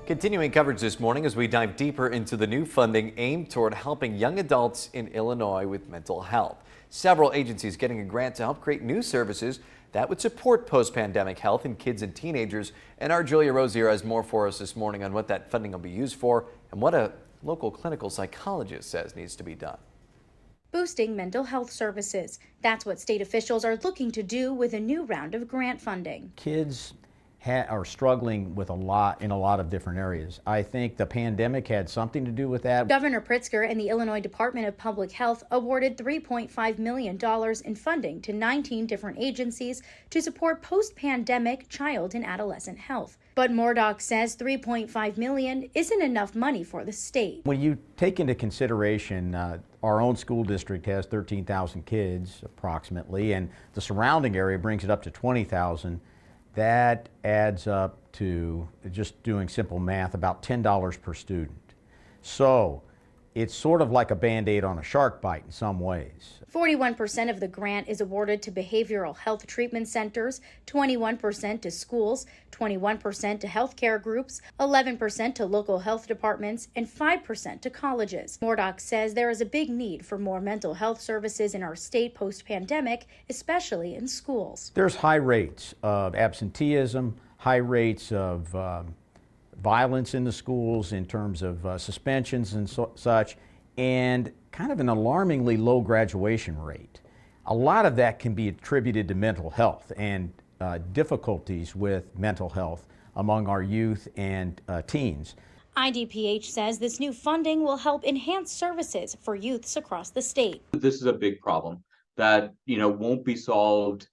Continuing coverage this morning as we dive deeper into the new funding aimed toward helping young adults in Illinois with mental health. Several agencies getting a grant to help create new services that would support post-pandemic health in kids and teenagers. And our Julia Rosier has more for us this morning on what that funding will be used for and what a local clinical psychologist says needs to be done. Boosting mental health services. That's what state officials are looking to do with a new round of grant funding. Kids are struggling with in a lot of different areas. I think the pandemic had something to do with that. Governor Pritzker and the Illinois Department of Public Health awarded $3.5 million in funding to 19 different agencies to support post-pandemic child and adolescent health. But Moordock says $3.5 million isn't enough money for the state. When you take into consideration our own school district has 13,000 kids approximately, and the surrounding area brings it up to 20,000. That adds up to, just doing simple math, about $10 per student. So it's sort of like a Band-Aid on a shark bite in some ways. 41% of the grant is awarded to behavioral health treatment centers, 21% to schools, 21% to healthcare groups, 11% to local health departments, and 5% to colleges. Moordock says there is a big need for more mental health services in our state post-pandemic, especially in schools. There's high rates of absenteeism, high rates of violence in the schools in terms of suspensions and such, and kind of an alarmingly low graduation rate. A lot of that can be attributed to mental health and difficulties with mental health among our youth and teens. IDPH says this new funding will help enhance services for youths across the state. This is a big problem that, won't be solved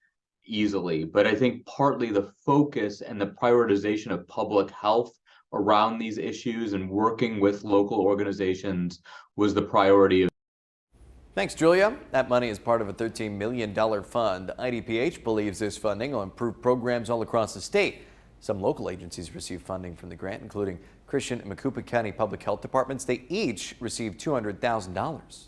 easily, but I think partly the focus and the prioritization of public health around these issues and working with local organizations was the priority. Thanks, Julia. That money is part of a $13 million fund. IDPH believes this funding will improve programs all across the state. Some local agencies receive funding from the grant, including Christian and Macoupin County Public Health Departments. They each received $200,000.